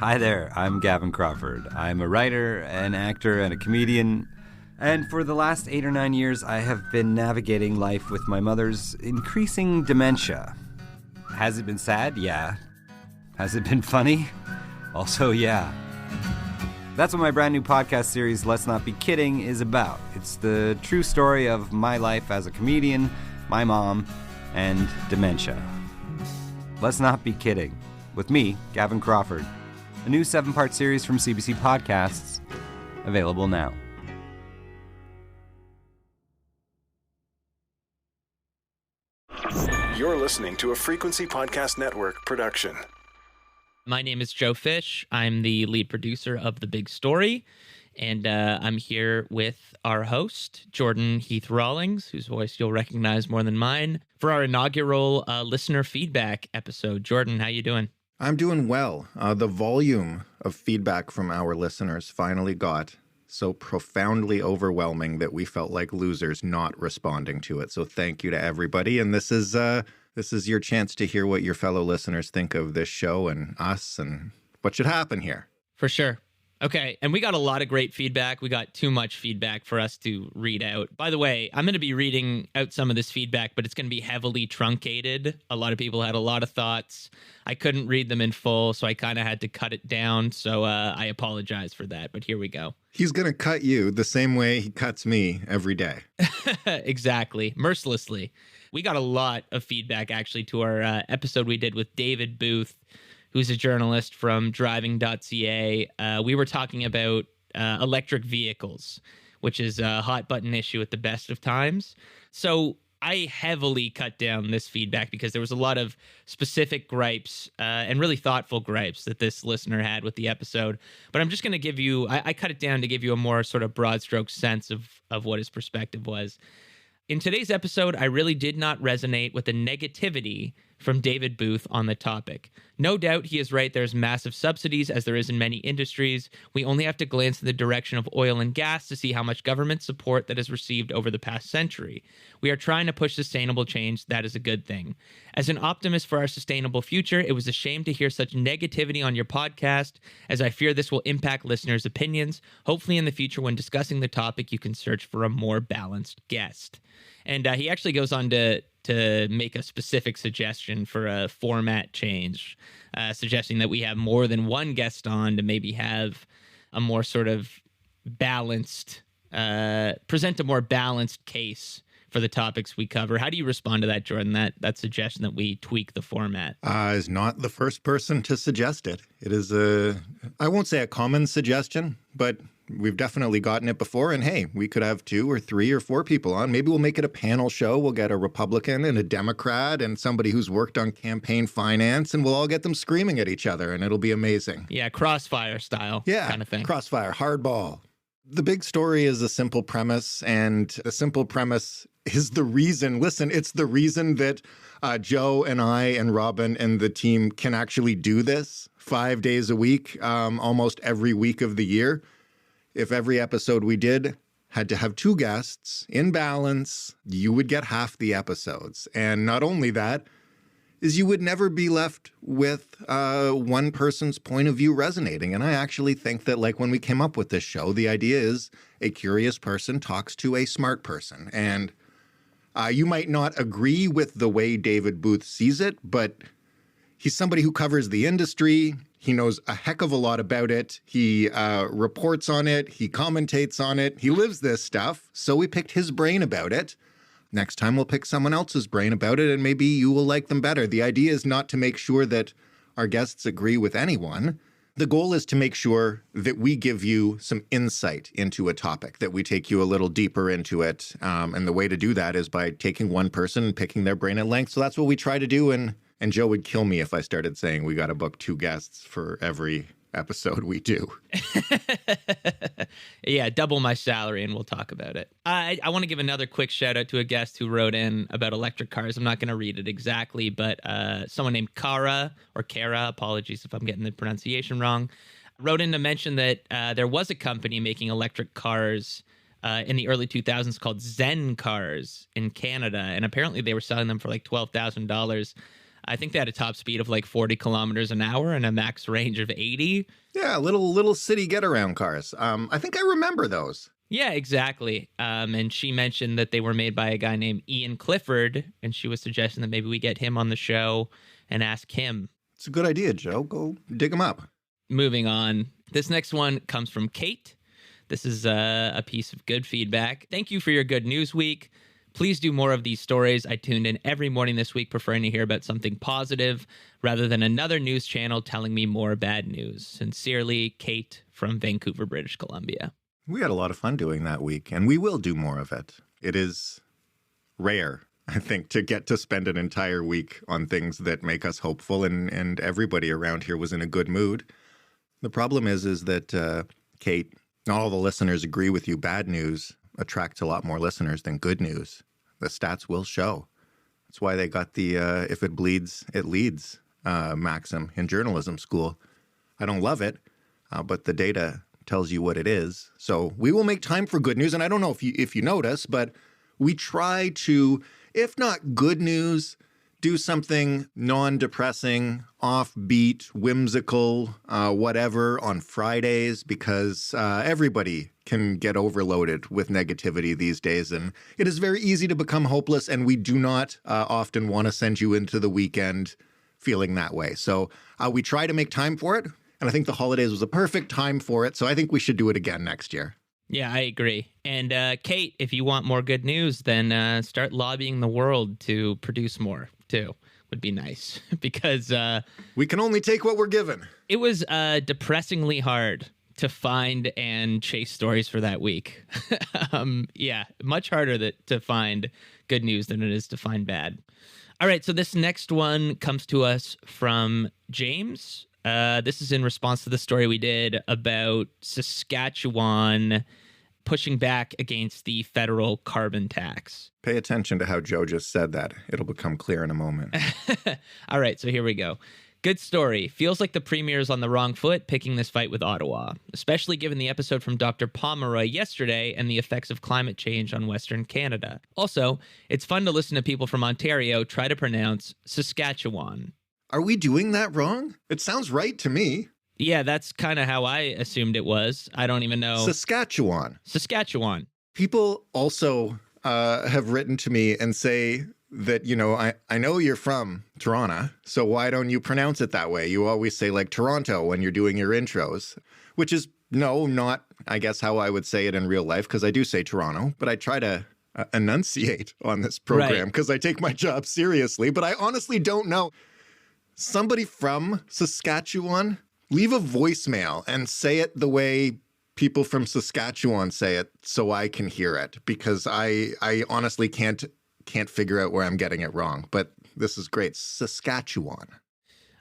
Hi there, I'm Gavin Crawford. I'm a writer, an actor, and a comedian. And for the last 8 or 9 years, I have been navigating life with my mother's increasing dementia. Has it been sad? Yeah. Has it been funny? Also, yeah. That's what my brand new podcast series, Let's Not Be Kidding, is about. It's the true story of my life as a comedian, my mom, and dementia. Let's Not Be Kidding, with me, Gavin Crawford. A new 7-part series from CBC Podcasts, available now. You're listening to a Frequency Podcast Network production. My name is Joe Fish. I'm the lead producer of The Big Story, and I'm here with our host, Jordan Heath-Rawlings, whose voice you'll recognize more than mine, for our inaugural listener feedback episode. Jordan, how you doing? I'm doing well. The volume of feedback from our listeners finally got so profoundly overwhelming that we felt like losers not responding to it. So thank you to everybody. And this is your chance to hear what your fellow listeners think of this show and us and what should happen here. For sure. Okay, and we got a lot of great feedback. We got too much feedback for us to read out. By the way, I'm going to be reading out some of this feedback, but it's going to be heavily truncated. A lot of people had a lot of thoughts. I couldn't read them in full, so I kind of had to cut it down. So I apologize for that, but here we go. He's going to cut you the same way he cuts me every day. Exactly. Mercilessly. We got a lot of feedback, actually, to our episode we did with David Booth, who's a journalist from driving.ca. We were talking about electric vehicles, which is a hot button issue at the best of times. So I heavily cut down this feedback because there was a lot of specific gripes and really thoughtful gripes that this listener had with the episode. But I'm just going to give you, I cut it down to give you a more sort of broad stroke sense of what his perspective was. In today's episode, I really did not resonate with the negativity from David Booth on the topic. No doubt he is right, there's massive subsidies as there is in many industries. We only have to glance in the direction of oil and gas to see how much government support that is received over the past century. We are trying to push sustainable change. That is a good thing. As an optimist for our sustainable future, it was a shame to hear such negativity on your podcast, as I fear this will impact listeners' opinions. Hopefully in the future when discussing the topic, you can search for a more balanced guest. And he actually goes on to make a specific suggestion for a format change, suggesting that we have more than one guest on to maybe have a more sort of balanced, present a more balanced case for the topics we cover. How do you respond to that, Jordan, that suggestion that we tweak the format? Is not the first person to suggest it. It is I won't say a common suggestion, but we've definitely gotten it before. And hey, we could have 2 or 3 or 4 people on. Maybe we'll make it a panel show. We'll get a Republican and a Democrat and somebody who's worked on campaign finance, and we'll all get them screaming at each other, and it'll be amazing. Yeah, crossfire style kind of thing. Crossfire, hardball. The big story is a simple premise, and the simple premise is the reason. Listen, it's the reason that Joe and I and Robin and the team can actually do this 5 days a week, almost every week of the year. If every episode we did had to have 2 guests in balance, you would get half the episodes. And not only that, is you would never be left with one person's point of view resonating. And I actually think that, like, when we came up with this show, the idea is a curious person talks to a smart person. And you might not agree with the way David Booth sees it, but he's somebody who covers the industry. He knows a heck of a lot about it. He reports on it. He commentates on it. He lives this stuff. So we picked his brain about it. Next time we'll pick someone else's brain about it, and maybe you will like them better. The idea is not to make sure that our guests agree with anyone. The goal is to make sure that we give you some insight into a topic, that we take you a little deeper into it. And the way to do that is by taking one person and picking their brain at length. So that's what we try to do. And Joe would kill me if I started saying we got to book 2 guests for every episode we do. Yeah, double my salary and we'll talk about it. I want to give another quick shout out to a guest who wrote in about electric cars. I'm not going to read it exactly, but someone named Kara, apologies if I'm getting the pronunciation wrong, wrote in to mention that there was a company making electric cars in the early 2000s called Zen Cars in Canada, and apparently they were selling them for like $12,000. I think they had a top speed of like 40 kilometers an hour and a max range of 80. Yeah, little city get-around cars. I think I remember those. Yeah, exactly. And she mentioned that they were made by a guy named Ian Clifford, and she was suggesting that maybe we get him on the show and ask him. It's a good idea, Joe. Go dig him up. Moving on. This next one comes from Kate. This is a piece of good feedback. Thank you for your good news week. Please do more of these stories. I tuned in every morning this week preferring to hear about something positive rather than another news channel telling me more bad news. Sincerely, Kate from Vancouver, British Columbia. We had a lot of fun doing that week, and we will do more of it. It is rare, I think, to get to spend an entire week on things that make us hopeful, and everybody around here was in a good mood. The problem is that, Kate, not all the listeners agree with you. Bad news attracts a lot more listeners than good news. The stats will show. That's why they got the if it bleeds, it leads maxim in journalism school. I don't love it, but the data tells you what it is. So we will make time for good news. And I don't know if you notice, but we try to, if not good news, do something non-depressing, offbeat, whimsical, whatever on Fridays, because everybody can get overloaded with negativity these days. And it is very easy to become hopeless, and we do not often want to send you into the weekend feeling that way. So we try to make time for it, and I think the holidays was a perfect time for it. So I think we should do it again next year. Yeah, I agree. And Kate, if you want more good news, then start lobbying the world to produce more, too. Would be nice because we can only take what we're given. It was depressingly hard to find and chase stories for that week. Yeah, much harder to find good news than it is to find bad. All right, so this next one comes to us from James. This is in response to the story we did about Saskatchewan pushing back against the federal carbon tax. Pay attention to how Joe just said that. It'll become clear in a moment. All right, so here we go. Good story. Feels like the premier is on the wrong foot picking this fight with Ottawa, especially given the episode from Dr. Pomeroy yesterday and the effects of climate change on Western Canada. Also, it's fun to listen to people from Ontario try to pronounce Saskatchewan. Are we doing that wrong? It sounds right to me. Yeah, that's kind of how I assumed it was. I don't even know. Saskatchewan. People also have written to me and say that, you know, I know you're from Toronto, so why don't you pronounce it that way? You always say like Toronto when you're doing your intros, which is not, I guess, how I would say it in real life, because I do say Toronto, but I try to enunciate on this program because I take my job seriously, but I honestly don't know. Somebody from Saskatchewan, leave a voicemail and say it the way people from Saskatchewan say it so I can hear it, because I honestly can't figure out where I'm getting it wrong. But this is great. Saskatchewan.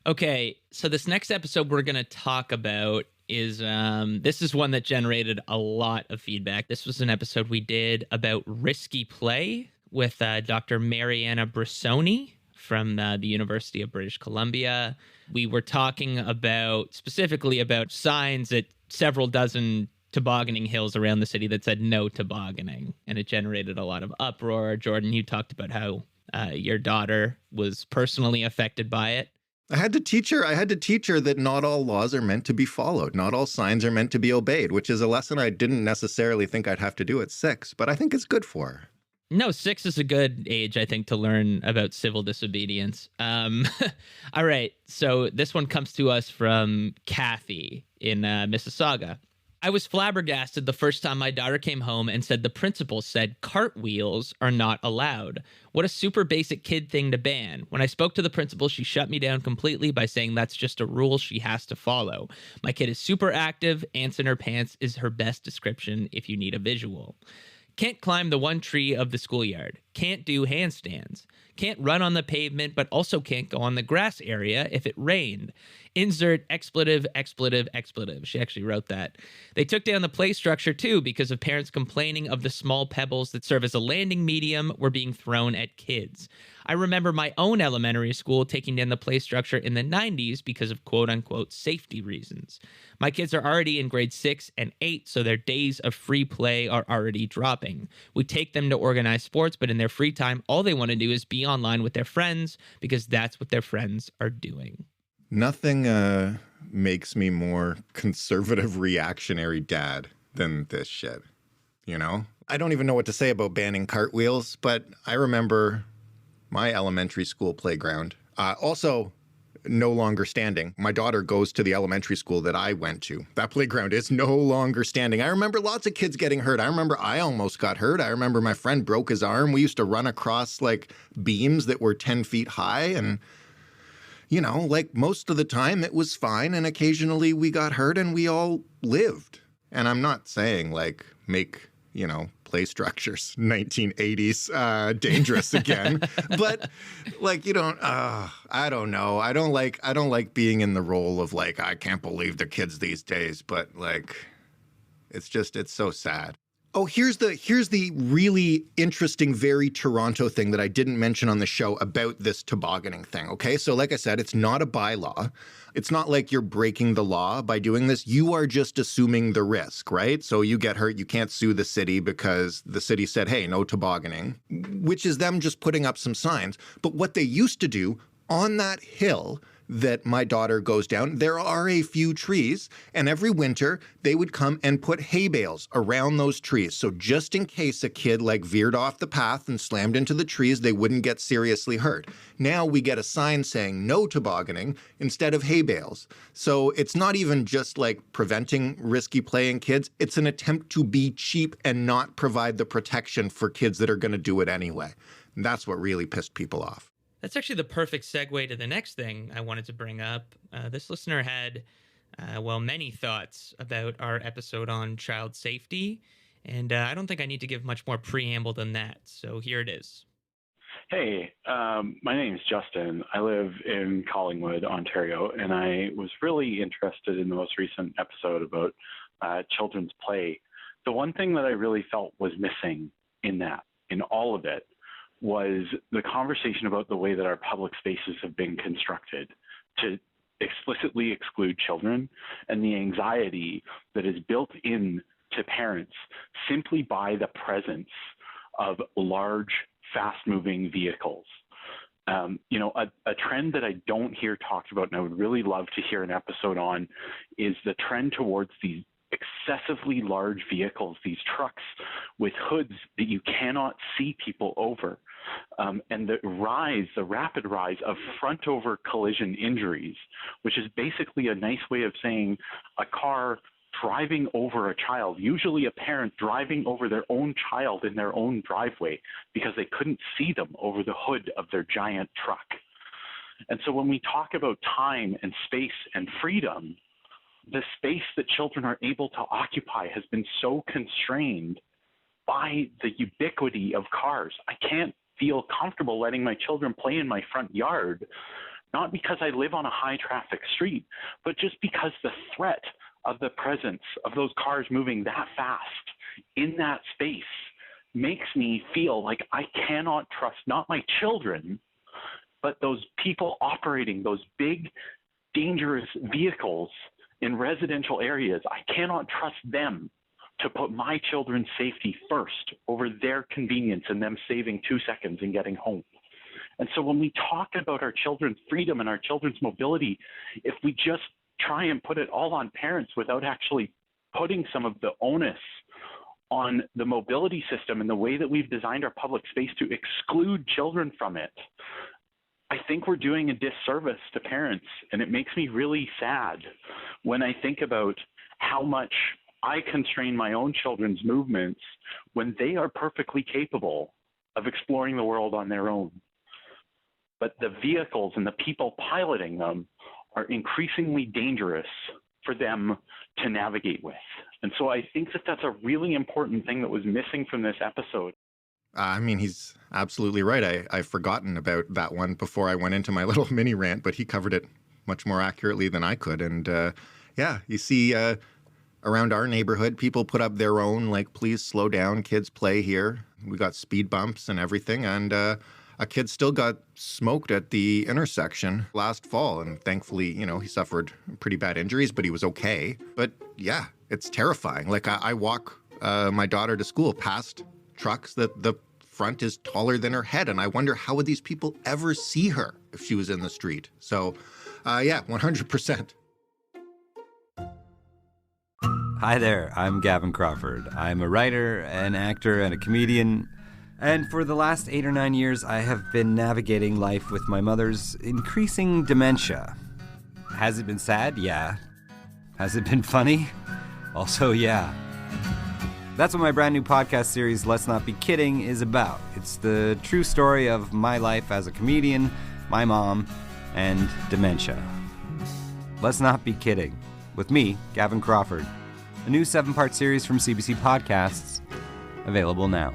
Okay, so this next episode we're going to talk about is this is one that generated a lot of feedback. This was an episode we did about risky play with Dr. Mariana Brissoni from the University of British Columbia. We were talking specifically about signs at several dozen tobogganing hills around the city that said no tobogganing, and it generated a lot of uproar. Jordan, you talked about how your daughter was personally affected by it. I had to teach her that not all laws are meant to be followed. Not all signs are meant to be obeyed, which is a lesson I didn't necessarily think I'd have to do at 6, but I think it's good for her. No, 6 is a good age, I think, to learn about civil disobedience. All right, so this one comes to us from Kathy in Mississauga. I was flabbergasted the first time my daughter came home and said the principal said cartwheels are not allowed. What a super basic kid thing to ban. When I spoke to the principal, she shut me down completely by saying that's just a rule she has to follow. My kid is super active. Ants in her pants is her best description if you need a visual. Can't climb the one tree of the schoolyard. Can't do handstands. Can't run on the pavement, but also can't go on the grass area if it rained. Insert expletive. She actually wrote that. They took down the play structure, too, because of parents complaining of the small pebbles that serve as a landing medium were being thrown at kids. I remember my own elementary school taking down the play structure in the 90s because of quote-unquote safety reasons. My kids are already in grade 6 and 8, so their days of free play are already dropping. We take them to organized sports, but in their their free time, all they want to do is be online with their friends because that's what their friends are doing. Nothing makes me more conservative reactionary dad than this shit, you know? I don't even know what to say about banning cartwheels, but I remember my elementary school playground. Also, no longer standing. My daughter goes to the elementary school that I went to. That playground is no longer standing. I remember lots of kids getting hurt. I remember I almost got hurt. I remember my friend broke his arm. We used to run across like beams that were 10 feet high. And, you know, like most of the time it was fine. And occasionally we got hurt and we all lived. And I'm not saying like make, you know, play structures 1980s dangerous again, but like you don't I don't know, I don't like being in the role of like I can't believe the kids these days, but like it's so sad. Oh, here's the really interesting, very Toronto thing that I didn't mention on the show about this tobogganing thing, okay? So like I said, it's not a bylaw. It's not like you're breaking the law by doing this. You are just assuming the risk, right? So you get hurt, you can't sue the city because the city said, hey, no tobogganing, which is them just putting up some signs. But what they used to do on that hill that my daughter goes down, there are a few trees, and every winter they would come and put hay bales around those trees. So just in case a kid like veered off the path and slammed into the trees, they wouldn't get seriously hurt. Now we get a sign saying no tobogganing instead of hay bales. So it's not even just like preventing risky play in kids. It's an attempt to be cheap and not provide the protection for kids that are going to do it anyway. And that's what really pissed people off. That's actually the perfect segue to the next thing I wanted to bring up. This listener had, many thoughts about our episode on child safety, and I don't think I need to give much more preamble than that. So here it is. Hey, my name is Justin. I live in Collingwood, Ontario, and I was really interested in the most recent episode about children's play. The one thing that I really felt was missing in all of it, was the conversation about the way that our public spaces have been constructed to explicitly exclude children and the anxiety that is built in to parents simply by the presence of large, fast-moving vehicles. A trend that I don't hear talked about and I would really love to hear an episode on is the trend towards these excessively large vehicles, these trucks with hoods that you cannot see people over, and the rapid rise of front-over collision injuries, which is basically a nice way of saying a car driving over a child, usually a parent driving over their own child in their own driveway because they couldn't see them over the hood of their giant truck. And so when we talk about time and space and freedom, the space that children are able to occupy has been so constrained by the ubiquity of cars. I can't feel comfortable letting my children play in my front yard, not because I live on a high traffic street, but just because the threat of the presence of those cars moving that fast in that space makes me feel like I cannot trust not my children, but those people operating those big, dangerous vehicles in residential areas. I cannot trust them to put my children's safety first over their convenience and them saving 2 seconds and getting home. And so when we talk about our children's freedom and our children's mobility, if we just try and put it all on parents without actually putting some of the onus on the mobility system and the way that we've designed our public space to exclude children from it, I think we're doing a disservice to parents, and it makes me really sad when I think about how much I constrain my own children's movements when they are perfectly capable of exploring the world on their own. But the vehicles and the people piloting them are increasingly dangerous for them to navigate with. And so I think that that's a really important thing that was missing from this episode. I mean, he's absolutely right. I've forgotten about that one before I went into my little mini rant, but he covered it much more accurately than I could. And you see around our neighborhood, people put up their own, like, please slow down, kids play here. We got speed bumps and everything. And a kid still got smoked at the intersection last fall. And thankfully, he suffered pretty bad injuries, but he was okay. But yeah, it's terrifying. Like I walk my daughter to school past trucks that the front is taller than her head. And I wonder, how would these people ever see her if she was in the street? So, yeah, 100%. Hi there, I'm Gavin Crawford. I'm a writer, an actor, and a comedian. And for the last 8 or 9 years, I have been navigating life with my mother's increasing dementia. Has it been sad? Yeah. Has it been funny? Also, yeah. That's what my brand new podcast series, Let's Not Be Kidding, is about. It's the true story of my life as a comedian, my mom, and dementia. Let's Not Be Kidding. With me, Gavin Crawford. A new 7-part series from CBC Podcasts, available now.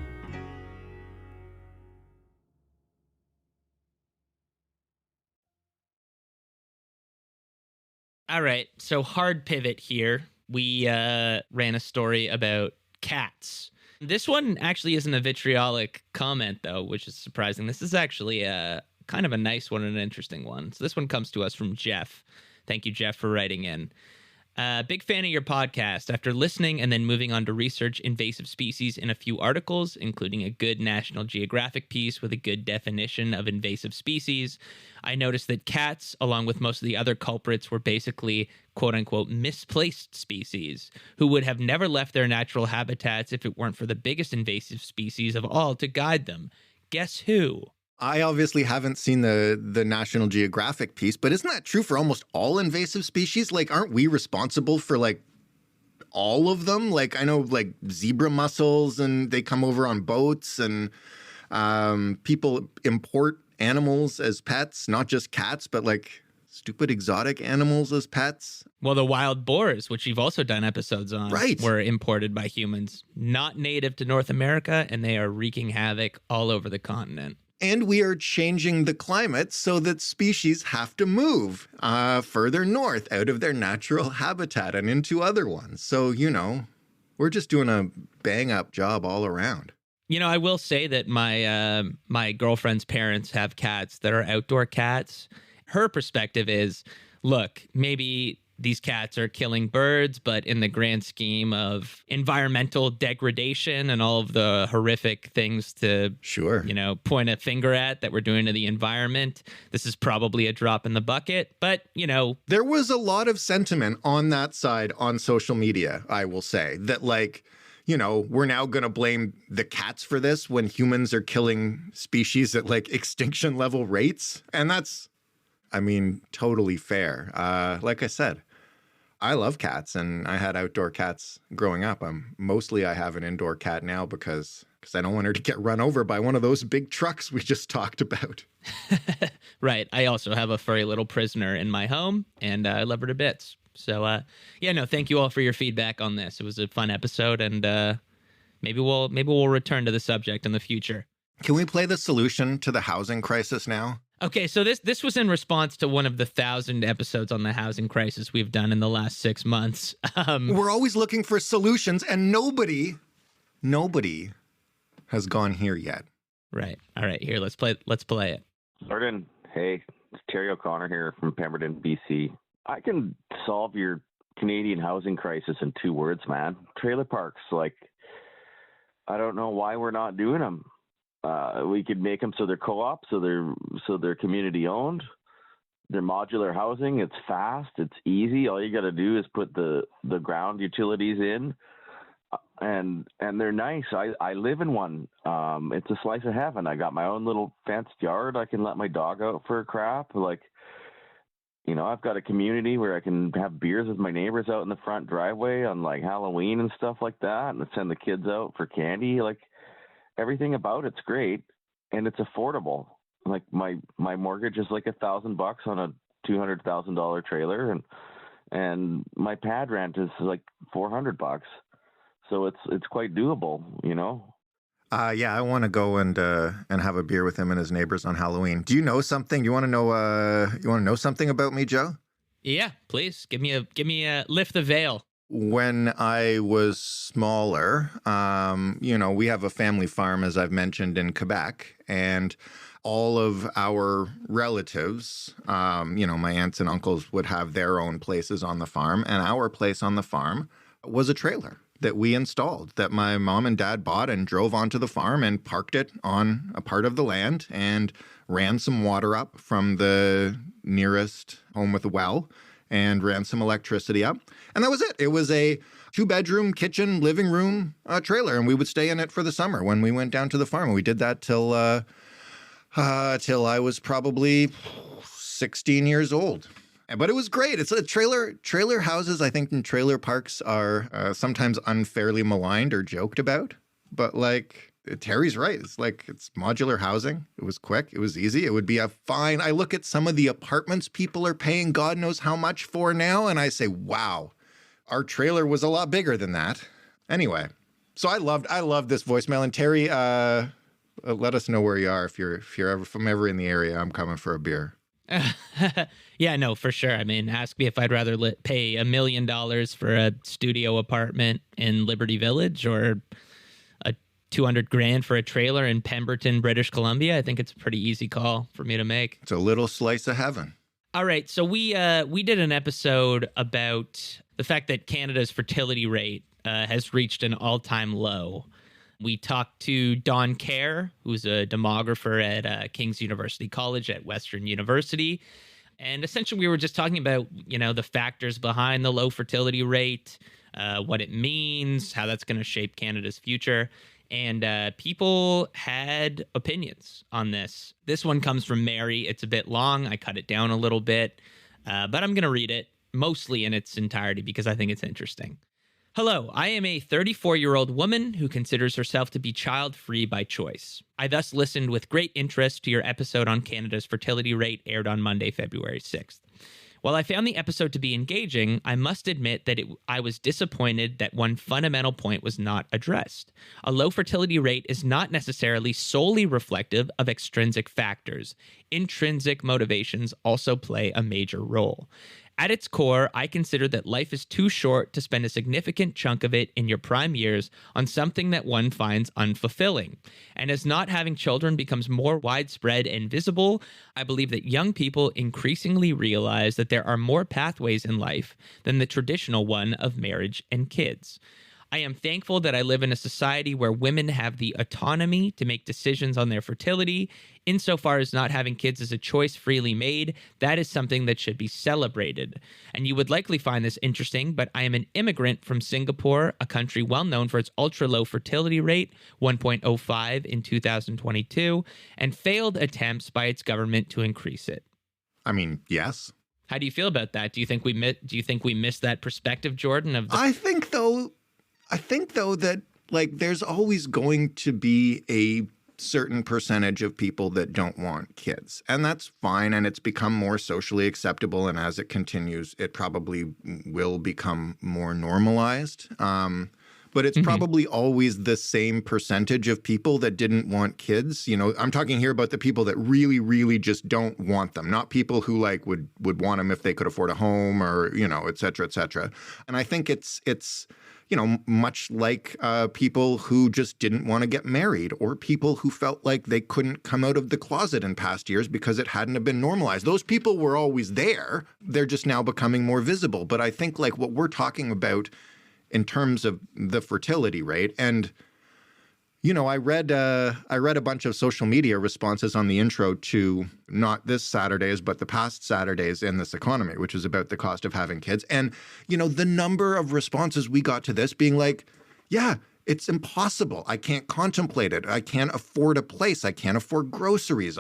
All right, so hard pivot here. We ran a story about cats. This one actually isn't a vitriolic comment, though, which is surprising. This is actually a kind of a nice one and an interesting one. So this one comes to us from Jeff. Thank you, Jeff, for writing in. Big fan of your podcast. After listening and then moving on to research invasive species in a few articles, including a good National Geographic piece with a good definition of invasive species, I noticed that cats, along with most of the other culprits, were basically quote-unquote misplaced species who would have never left their natural habitats if it weren't for the biggest invasive species of all to guide them. Guess who? I obviously haven't seen the National Geographic piece, but isn't that true for almost all invasive species? Like, aren't we responsible for, like, all of them? Like, I know, like, zebra mussels, and they come over on boats, and people import animals as pets, not just cats, but, like, stupid exotic animals as pets. Well, the wild boars, which you've also done episodes on, right, were imported by humans, not native to North America, and they are wreaking havoc all over the continent. And we are changing the climate so that species have to move further north out of their natural habitat and into other ones. So, you know, we're just doing a bang-up job all around. You know, I will say that my girlfriend's parents have cats that are outdoor cats. Her perspective is, look, maybe these cats are killing birds, but in the grand scheme of environmental degradation and all of the horrific things to, you know, point a finger at that we're doing to the environment, this is probably a drop in the bucket. But, you know, there was a lot of sentiment on that side on social media, I will say, that, like, you know, we're now going to blame the cats for this when humans are killing species at, like, extinction level rates. And that's, I mean, totally fair. Like I said, I love cats, and I had outdoor cats growing up. Mostly I have an indoor cat now because I don't want her to get run over by one of those big trucks we just talked about. Right. I also have a furry little prisoner in my home, and I love her to bits. So, yeah, no, thank you all for your feedback on this. It was a fun episode, and maybe we'll return to the subject in the future. Can we play the solution to the housing crisis now? Okay, so this was in response to one of the 1,000 episodes on the housing crisis we've done in the last 6 months. We're always looking for solutions, and nobody has gone here yet. Right. All right, here, let's play it. Jordan, hey, it's Terry O'Connor here from Pemberton, BC. I can solve your Canadian housing crisis in 2 words, man. Trailer parks. Like, I don't know why we're not doing them. We could make them so they're co-op, so they're community owned. They're modular housing. It's fast. It's easy. All you got to do is put the ground utilities in, and they're nice. I live in one. It's a slice of heaven. I got my own little fenced yard. I can let my dog out for a crap. Like, you know, I've got a community where I can have beers with my neighbors out in the front driveway on, like, Halloween and stuff like that, and send the kids out for candy. Like, everything about it's great, and it's affordable. Like, my mortgage is like $1,000 on a $200,000 trailer, and my pad rent is like $400. So it's quite doable, you know. Yeah, I want to go and have a beer with him and his neighbors on Halloween. Do you know something? You want to know something about me, Joe? Yeah, please give me a lift the veil. When I was smaller, you know, we have a family farm, as I've mentioned, in Quebec, and all of our relatives, you know, my aunts and uncles would have their own places on the farm, and our place on the farm was a trailer. that we installed, that my mom and dad bought and drove onto the farm and parked it on a part of the land and ran some water up from the nearest home with a well and ran some electricity up. And that was it. It was a 2-bedroom, kitchen, living room trailer, and we would stay in it for the summer when we went down to the farm. And we did that till I was probably 16 years old. But it was great. It's a trailer houses, I think, in trailer parks are sometimes unfairly maligned or joked about. But like Terry's right. It's modular housing. It was quick. It was easy. It would be a fine. I look at some of the apartments people are paying God knows how much for now, and I say, wow, our trailer was a lot bigger than that. Anyway, so I loved this voicemail. And Terry, let us know where you are if you're ever in the area. I'm coming for a beer. Yeah, no, for sure. I mean, ask me if I'd rather pay $1 million for a studio apartment in Liberty Village or a $200,000 for a trailer in Pemberton, British Columbia. I think it's a pretty easy call for me to make. It's a little slice of heaven. All right, so we did an episode about the fact that Canada's fertility rate has reached an all-time low. We talked to Dawn Kerr, who's a demographer at King's University College at Western University. And essentially, we were just talking about, the factors behind the low fertility rate, what it means, how that's going to shape Canada's future. And people had opinions on this. This one comes from Mary. It's a bit long. I cut it down a little bit, but I'm going to read it mostly in its entirety because I think it's interesting. Hello, I am a 34-year-old woman who considers herself to be child-free by choice. I thus listened with great interest to your episode on Canada's fertility rate aired on Monday, February 6th. While I found the episode to be engaging, I must admit that I was disappointed that one fundamental point was not addressed. A low fertility rate is not necessarily solely reflective of extrinsic factors. Intrinsic motivations also play a major role. At its core, I consider that life is too short to spend a significant chunk of it in your prime years on something that one finds unfulfilling. And as not having children becomes more widespread and visible, I believe that young people increasingly realize that there are more pathways in life than the traditional one of marriage and kids. I am thankful that I live in a society where women have the autonomy to make decisions on their fertility. Insofar as not having kids is a choice freely made, that is something that should be celebrated. And you would likely find this interesting, but I am an immigrant from Singapore, a country well known for its ultra-low fertility rate, 1.05 in 2022, and failed attempts by its government to increase it. I mean, yes. How do you feel about that? Do you think we missed that perspective, Jordan? I think though that there's always going to be a certain percentage of people that don't want kids, and that's fine. And it's become more socially acceptable. And as it continues, it probably will become more normalized. But it's probably always the same percentage of people that didn't want kids. I'm talking here about the people that really, really just don't want them, not people who would want them if they could afford a home or, et cetera, et cetera. And I think it's much like people who just didn't want to get married or people who felt like they couldn't come out of the closet in past years because it hadn't been normalized. Those people were always there. They're just now becoming more visible. But I think what we're talking about in terms of the fertility rate, and I read a bunch of social media responses on the intro to not this Saturday's, but the past Saturdays in This Economy, which is about the cost of having kids. And, the number of responses we got to this being like, yeah, it's impossible. I can't contemplate it. I can't afford a place. I can't afford groceries.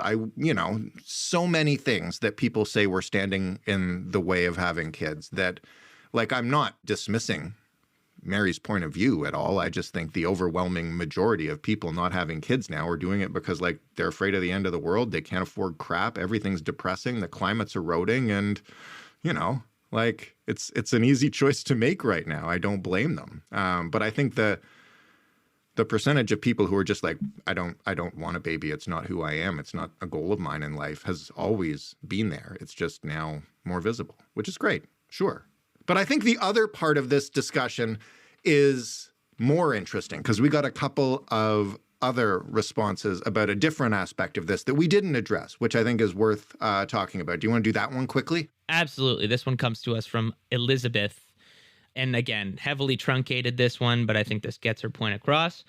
So many things that people say were standing in the way of having kids that, I'm not dismissing Mary's point of view at all. I just think the overwhelming majority of people not having kids now are doing it because they're afraid of the end of the world. They can't afford crap. Everything's depressing. The climate's eroding. And, it's an easy choice to make right now. I don't blame them. But I think the percentage of people who are just I don't want a baby. It's not who I am. It's not a goal of mine in life has always been there. It's just now more visible, which is great. Sure. But I think the other part of this discussion is more interesting because we got a couple of other responses about a different aspect of this that we didn't address, which I think is worth talking about. Do you want to do that one quickly? Absolutely. This one comes to us from Elizabeth. and again, heavily truncated this one, but I think this gets her point across.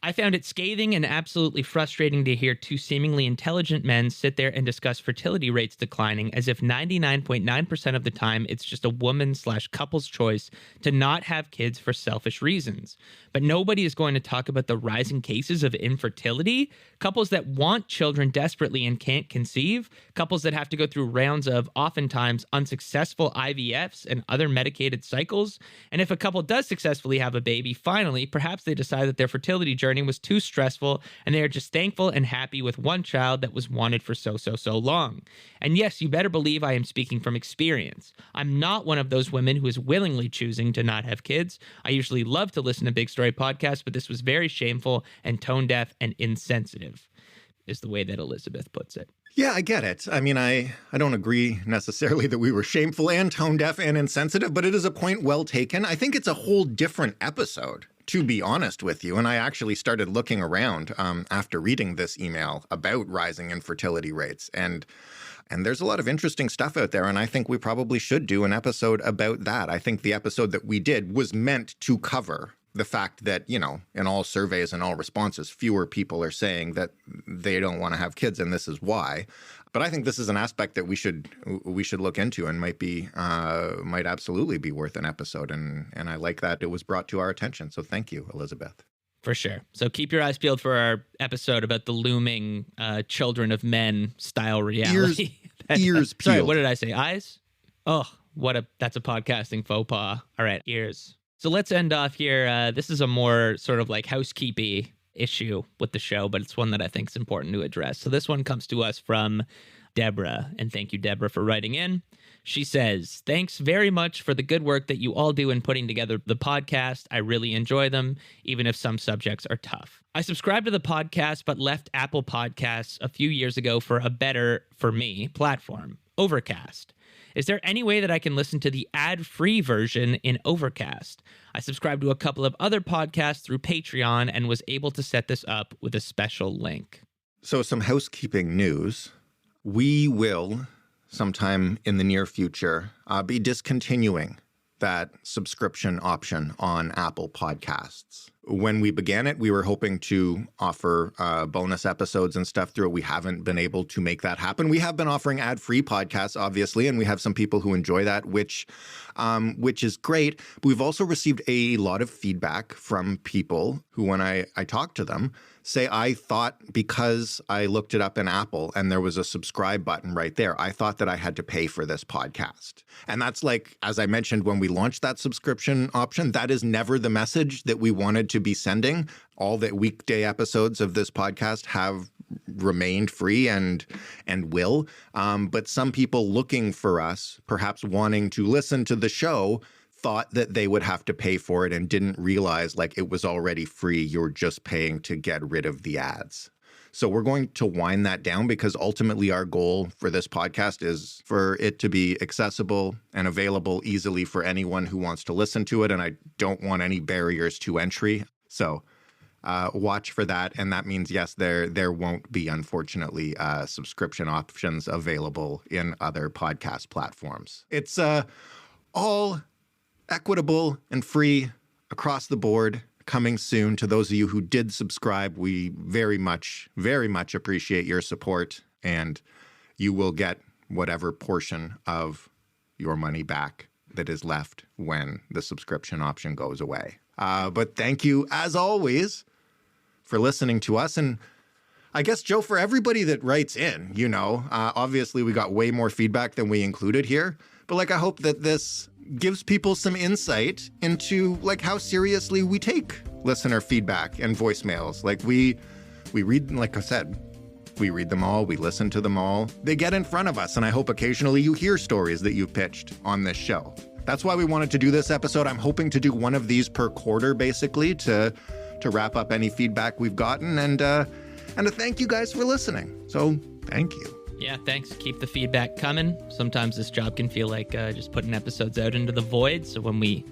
I found it scathing and absolutely frustrating to hear two seemingly intelligent men sit there and discuss fertility rates declining as if 99.9% of the time it's just a woman/couple's choice to not have kids for selfish reasons. But nobody is going to talk about the rising cases of infertility, couples that want children desperately and can't conceive, couples that have to go through rounds of oftentimes unsuccessful IVFs and other medicated cycles. And if a couple does successfully have a baby, finally, perhaps they decide that their fertility journey was too stressful and they are just thankful and happy with one child that was wanted for so long. And yes, you better believe I am speaking from experience. I'm not one of those women who is willingly choosing to not have kids. I usually love to listen to Big Story podcasts, but this was very shameful and tone deaf and insensitive, is the way that Elizabeth puts it. Yeah, I get it. I mean, I don't agree necessarily that we were shameful and tone deaf and insensitive, but it is a point well taken. I think it's a whole different episode, to be honest with you. And I actually started looking around after reading this email about rising infertility rates. And there's a lot of interesting stuff out there, and I think we probably should do an episode about that. I think the episode that we did was meant to cover the fact that, you know, in all surveys and all responses, fewer people are saying that they don't want to have kids, and this is why. But I think this is an aspect that we should look into and might absolutely be worth an episode. And I like that it was brought to our attention. So thank you, Elizabeth. For sure. So keep your eyes peeled for our episode about the looming children of men style reality. Ears peeled. Sorry, what did I say? Eyes? Oh, that's a podcasting faux pas. All right, ears. So let's end off here. This is a more sort of like housekeeping issue with the show, but it's one that I think is important to address. So this one comes to us from Deborah, and thank you, Deborah, for writing in. She says, thanks very much for the good work that you all do in putting together the podcast. I really enjoy them, even if some subjects are tough. I subscribed to the podcast, but left Apple Podcasts a few years ago for a better, for me, platform, Overcast. Is there any way that I can listen to the ad-free version in Overcast? I subscribed to a couple of other podcasts through Patreon and was able to set this up with a special link. So some housekeeping news. We will, sometime in the near future, be discontinuing that subscription option on Apple Podcasts. When we began it, we were hoping to offer bonus episodes and stuff through it. We haven't been able to make that happen. We have been offering ad-free podcasts, obviously, and we have some people who enjoy that, which is great. But we've also received a lot of feedback from people who, when I talk to them, say, I thought because I looked it up in Apple and there was a subscribe button right there, I thought that I had to pay for this podcast. And that's like, as I mentioned, when we launched that subscription option, that is never the message that we wanted to be sending. All the weekday episodes of this podcast have remained free and will. But some people looking for us, perhaps wanting to listen to the show, thought that they would have to pay for it and didn't realize like it was already free. You're just paying to get rid of the ads. So we're going to wind that down because ultimately our goal for this podcast is for it to be accessible and available easily for anyone who wants to listen to it. And I don't want any barriers to entry. So watch for that. And that means, yes, there won't be, unfortunately, subscription options available in other podcast platforms. It's all equitable and free across the board, coming soon. To those of you who did subscribe, we very much appreciate your support, and you will get whatever portion of your money back that is left when the subscription option goes away. But thank you, as always, for listening to us. And I guess, Joe, for everybody that writes in, obviously we got way more feedback than we included here. But I hope that this gives people some insight into how seriously we take listener feedback and voicemails. We read, like I said, we read them all, we listen to them all. They get in front of us, and I hope occasionally you hear stories that you've pitched on this show. That's why we wanted to do this episode. I'm hoping to do one of these per quarter, basically, to wrap up any feedback we've gotten, and to thank you guys for listening. So thank you. Yeah, thanks. Keep the feedback coming. Sometimes this job can feel like just putting episodes out into the void. So when we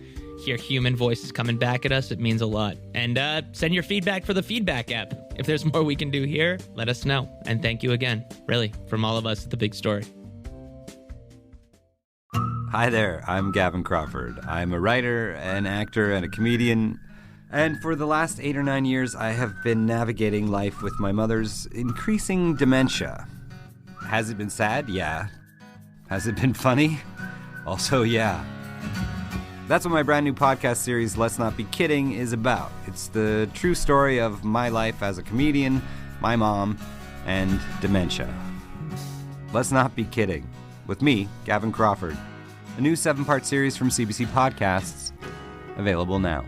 hear human voices coming back at us, it means a lot. And send your feedback for the feedback app. If there's more we can do here, let us know. And thank you again, really, from all of us at The Big Story. Hi there, I'm Gavin Crawford. I'm a writer, an actor, and a comedian. And for the last 8 or 9 years, I have been navigating life with my mother's increasing dementia. Has it been sad? Yeah. Has it been funny? Also, yeah. That's what my brand new podcast series, Let's Not Be Kidding, is about. It's the true story of my life as a comedian, my mom, and dementia. Let's Not Be Kidding. With me, Gavin Crawford. A new 7-part series from CBC Podcasts, available now.